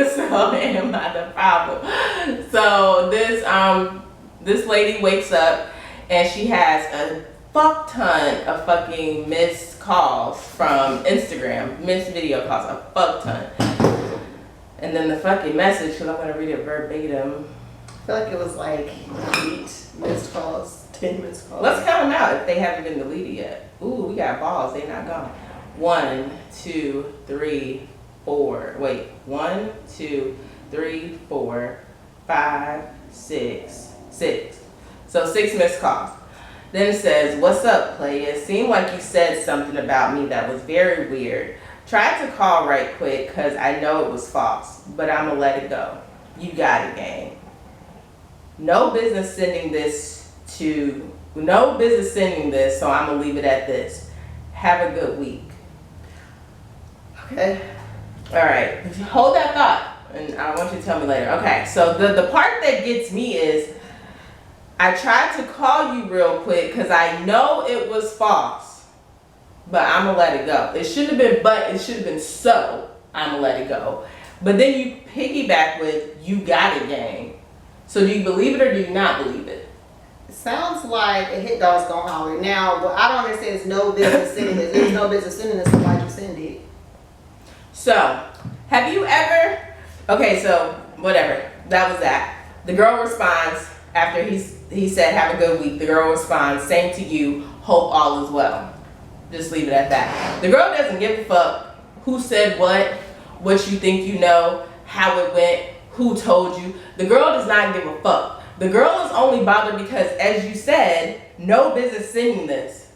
So am I the problem? So this lady wakes up and she has a fuck ton of fucking missed calls from Instagram, missed video calls, a fuck ton. And then the fucking message, because I'm gonna read it verbatim. I feel like it was like 8 missed calls, 10 missed calls. Let's count them out if they haven't been deleted yet. Ooh, we got balls. They not gone. 1, 2, 3, 4. Wait. 1, 2, 3, 4, 5, 6. 6. So 6 missed calls. Then it says, "What's up, playa? It seemed like you said something about me that was very weird. Tried to call right quick because I know it was false, but I'ma let it go. You got it, gang. No business sending this, so I'm gonna leave it at this. Have a good week." Okay. All right, hold that thought, and I want you to tell me later. Okay, so the part that gets me is, I tried to call you real quick because I know it was false, but I'm gonna let it go. It shouldn't have been, but it should have been, so I'm gonna let it go. But then you piggyback with, "You got it, gang." So do you believe it or do you not believe it? It sounds like a hit dog's gonna holler. Now, what I don't understand is no business sending this. There's no business sending this, so why'd you send it? So, have you ever, okay, so whatever, that was that. The girl responds after he said, "Have a good week." The girl responds, "Same to you, hope all is well." Just leave it at that. The girl doesn't give a fuck who said what you think you know, how it went, who told you. The girl does not give a fuck. The girl is only bothered because, as you said, no business sending this.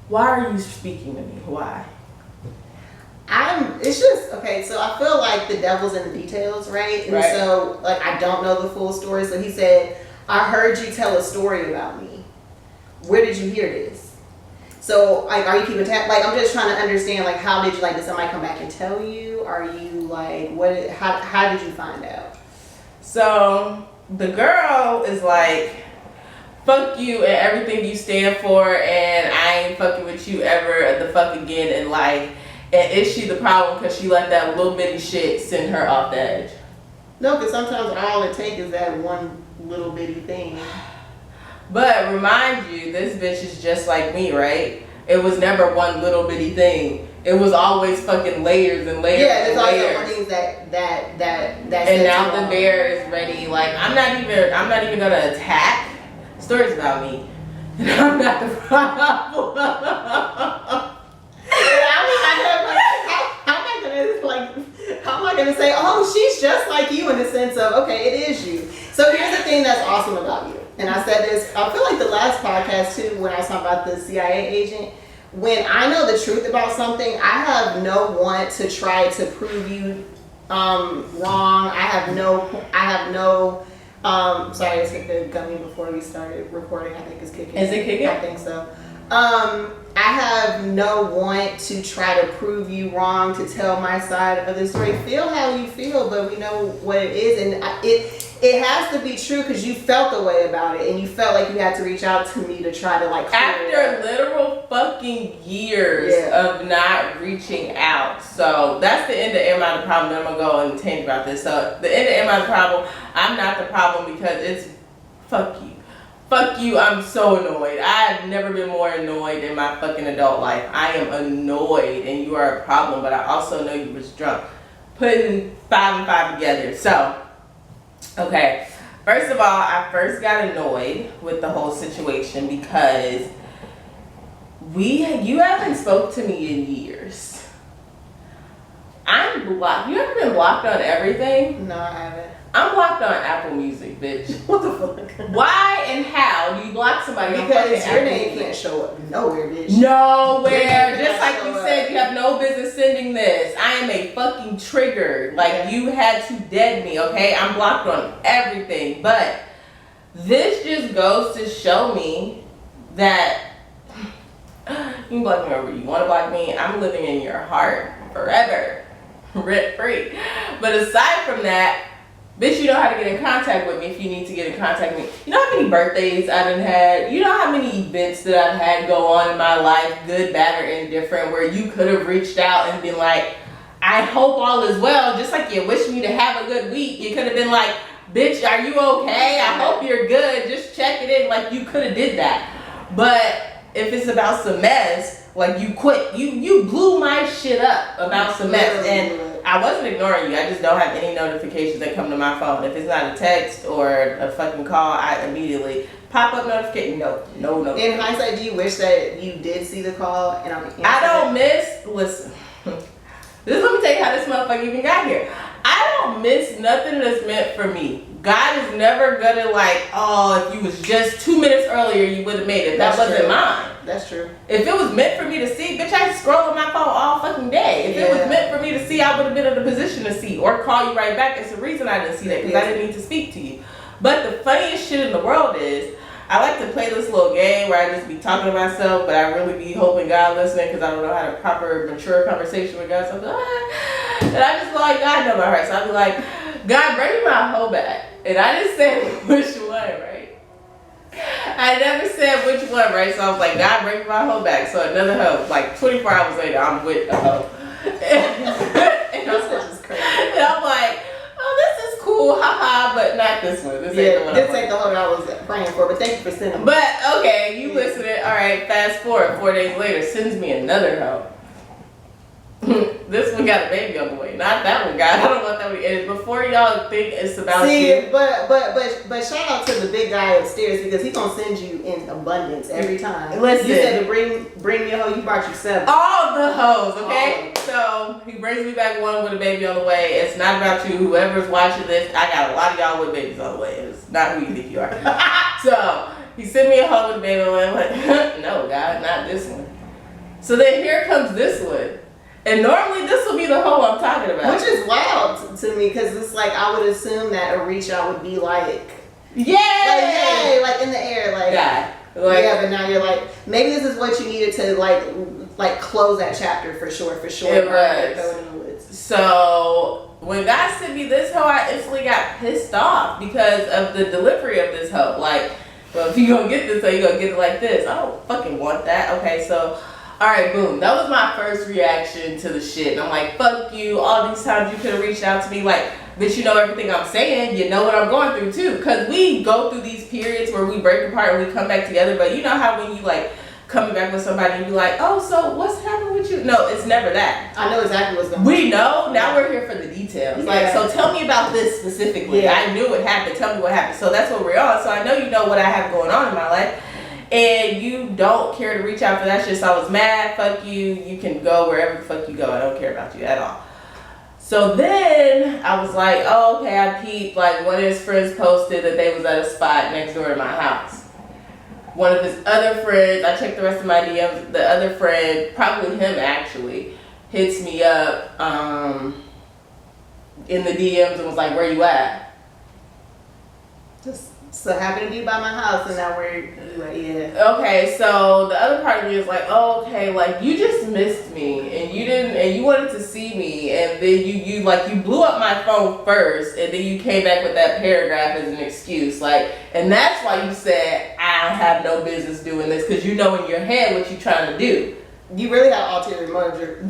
Why are you speaking to me? Why? It's just, okay, so I feel like the devil's in the details, right? And Right. so, like, I don't know the full story. So he said, "I heard you tell a story about me. Where did you hear this?" So, like, are you keeping tab? Like, I'm just trying to understand, like, how did you, like, did somebody come back and tell you? Are you, like, how did you find out? So the girl is like, "Fuck you and everything you stand for, and I ain't fucking with you ever the fuck again in life." And is she the problem because she let that little bitty shit send her off the edge? No, because sometimes all it takes is that one little bitty thing. But remind you, this bitch is just like me, right? It was never one little bitty thing. It was always fucking layers and layers Yeah, and there's always layers. more things that And now the bear is ready. Like, I'm not even gonna attack. Stories about me. And I'm not the problem. How am I gonna say, "Oh, she's just like you," in the sense of, okay, it is you. So here's the thing that's awesome about you. And I said this, I feel like the last podcast too, when I was talking about the CIA agent. When I know the truth about something, I have no want to try to prove you wrong. I have no sorry, I took the gummy before we started recording. I think it's kicking. Is it kicking? I think so. I have no want to try to prove you wrong, to tell my side of the story. Feel how you feel, but we know what it is, and it has to be true because you felt the way about it, and you felt like you had to reach out to me to try to, like, After literal fucking years of not reaching out. So that's the end of Am I the Problem? Then I'm gonna go and think about this. So the end of Am I the Problem? I'm not the problem because it's fuck you. Fuck you, I'm so annoyed. I've never been more annoyed in my fucking adult life. I am annoyed and you are a problem, but I also know you was drunk. Putting 5 and 5 together. So, okay. First of all, I first got annoyed with the whole situation because you haven't spoke to me in years. I'm blocked. You ever been blocked on everything? No, I haven't. I'm blocked on Apple Music, bitch. What the fuck? Why and how do you block somebody on Because fucking your Apple name Music? can't show up nowhere, bitch. Nowhere. Just like you Show said, up. you have no business sending this. I am a fucking trigger. Like, you had to dead me, okay? I'm blocked on everything. But this just goes to show me that you can block me wherever you want to block me. I'm living in your heart forever. Rent free. But aside from that, bitch, you know how to get in contact with me if you need to get in contact with me. You know how many birthdays I done had? You know how many events that I've had go on in my life, good, bad, or indifferent, where you could have reached out and been like, I I hope all is well. Just like you wish me to have a good week, you could have been like, bitch, are you okay? I hope you're good. Just check it in. Like, you could have did that. But if it's about some mess, like, you quit. You blew my shit up about some mess. And I wasn't ignoring you. I just don't have any notifications that come to my phone. If it's not a text or a fucking call, I immediately pop up notification. No. In hindsight, do you wish that you did see the call? And I don't miss. Listen, let me tell you how this motherfucker even got here. I don't miss nothing that's meant for me. God is never gonna like, oh, if you was just 2 minutes earlier, you would have made it. That wasn't mine. That's true. If it was meant for me to see, bitch, I scroll on my phone all fucking day. If it was meant for me to see, I would have been in a position to see or call you right back. It's the reason I didn't see that, because I didn't need to speak to you. But the funniest shit in the world is, I like to play this little game where I just be talking to myself, but I really be hoping God listening, because I don't know how to proper, mature conversation with God. So I'm like, and I just feel like God know my heart. So I'll be like, God, bring my hoe back. And I just said which one, right? I never said which one, right? So I was like, God, bring my hoe back. So another hoe, like 24 hours later, I'm with a hoe. And I'm like, oh, this is cool, haha, but not this one. This ain't the one. This ain't the hoe that I was praying for, but thank you for sending me. But okay, you listening. All right, fast forward 4 days later, sends me another hoe. This one got a baby on the way. Not that one, God. I don't want that one. And before y'all think it's about you. But shout out to the big guy upstairs, because he's gonna send you in abundance every time. Listen, you said to bring me a hoe. You brought you 7. All the hoes, okay? So he brings me back one with a baby on the way. It's not about you. Whoever's watching this, I got a lot of y'all with babies on the way. It's not who you think you are. So he sent me a hoe with a baby on the way. I'm like, no, God, not this one. So then here comes this one. And normally this will be the hoe I'm talking about. Which is wild to me, because it's like, I would assume that a reach out would be like, yay! Like in the air, like, God. Like, yeah, but now you're like, maybe this is what you needed to like close that chapter for sure. It was. So when God sent me this hoe, I instantly got pissed off because of the delivery of this hoe. Like, well, if you gonna get this hoe, you gonna get it like this. I don't fucking want that. Okay, so. Alright, boom. That was my first reaction to the shit. And I'm like, fuck you. All these times you could have reached out to me. Like, bitch, you know everything I'm saying. You know what I'm going through, too. Because we go through these periods where we break apart and we come back together. But you know how when you, like, coming back with somebody and you be like, oh, so what's happening with you? No, it's never that. I know exactly what's going on. We know. Now we're here for the details. Yeah. Like, so tell me about this specifically. Yeah. I knew what happened. Tell me what happened. So that's what we're on. So I know you know what I have going on in my life. And you don't care to reach out for that shit. So I was mad. Fuck you. You can go wherever the fuck you go. I don't care about you at all. So then I was like, oh, okay, I peeped. Like, one of his friends posted that they was at a spot next door to my house. One of his other friends, I checked the rest of my DMs. The other friend, probably him actually, hits me up in the DMs and was like, where you at? Just so happened to be by my house, and now we're like, yeah. Okay, so the other part of me is like, oh, okay, like you just missed me, and you didn't, and you wanted to see me, and then you blew up my phone first, and then you came back with that paragraph as an excuse, like, and that's why you said I don't have no business doing this, because you know in your head what you're trying to do. You really have ulterior motives.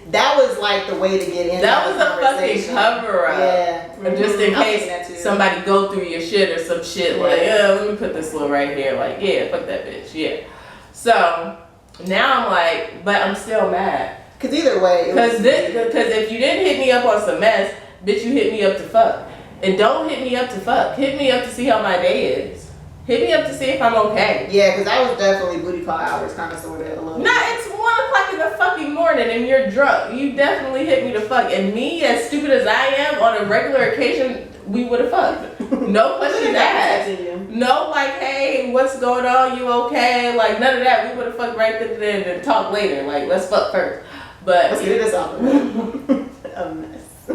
That was like the way to get in. That was a fucking cover up. Yeah. Just in case somebody go through your shit or some shit. Like, yeah, let me put this little right here. Like, yeah, fuck that bitch. Yeah. So now I'm like, but I'm still mad. Cause either way. Cause if you didn't hit me up on some mess, bitch, you hit me up to fuck. And don't hit me up to fuck. Hit me up to see how my day is. Hit me up to see if I'm okay. Yeah, because I was definitely booty call hours, kind of, sort of, a little. Nah, it's 1 o'clock in the fucking morning and you're drunk. You definitely hit me to fuck. And me, as stupid as I am, on a regular occasion, we would have fucked. No questions asked. No, like, hey, what's going on? You okay? Like, none of that. We would have fucked right then and talk later. Like, let's fuck first. But let's get this off. A mess.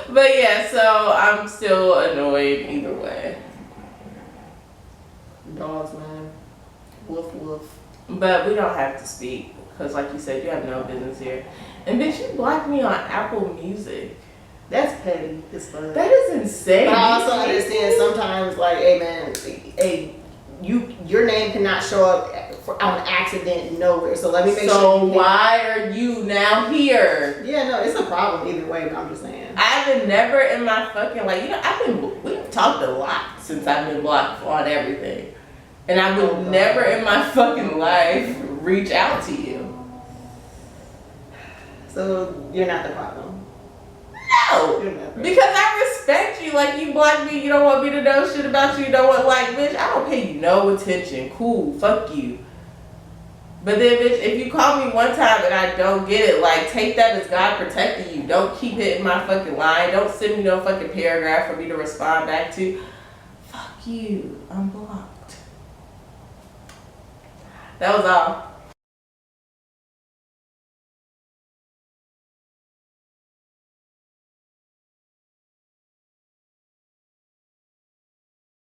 But yeah, so I'm still annoyed either way. Dogs, man. Woof woof. But we don't have to speak because, like you said, you have no business here. And bitch, you blocked me on Apple Music. That's petty as fuck. That is insane. But I also understand sometimes, like, hey man, your name cannot show up on accident nowhere. So let me make So sure. why are you now here? Yeah, no, it's a problem either way. But I'm just saying. I've been never in my fucking we've talked a lot since I've been blocked on everything, and I would never in my fucking life reach out to you. So you're not the problem. No, because I respect you. Like, you block me, you don't want me to know shit about you. You don't want, like, bitch, I don't pay you no attention. Cool, fuck you. But then, bitch, if you call me one time and I don't get it, like, take that as God protecting you. Don't keep hitting my fucking line. Don't send me no fucking paragraph for me to respond back to. Fuck you. I'm blocked. That was all.